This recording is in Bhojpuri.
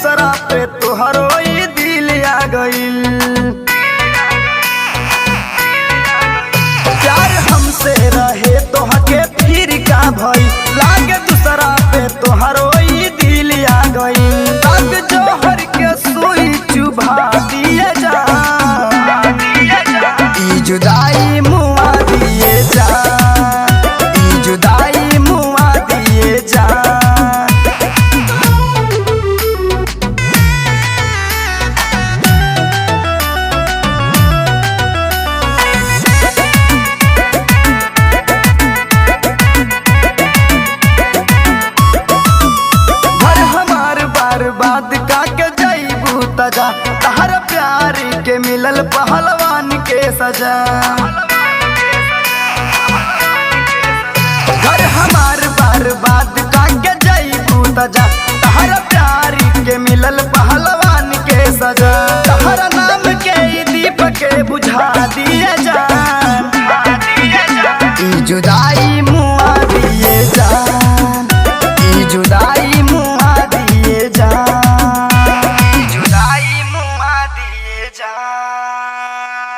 दूसरा पे तोहरो ई दिल आ गइल। प्यार हमसे रहे तोहके फिर का भई, लागे दूसरा पे तोहरो ई दिल आ गइल। लग जोहर के सुई चुभा दिए जा, ई जुदाई मुआ दिए जा, ई जुदाई मुआ दिए जा। बर्बाद काके जईबू तजा, तहर प्यार के मिलल पहलवान के सजा। घर हमार बर्बाद काके जईबू तजा, तहर प्यार के मिलल पहलवान के सजा। तहर नाम के दीप के बुझा दी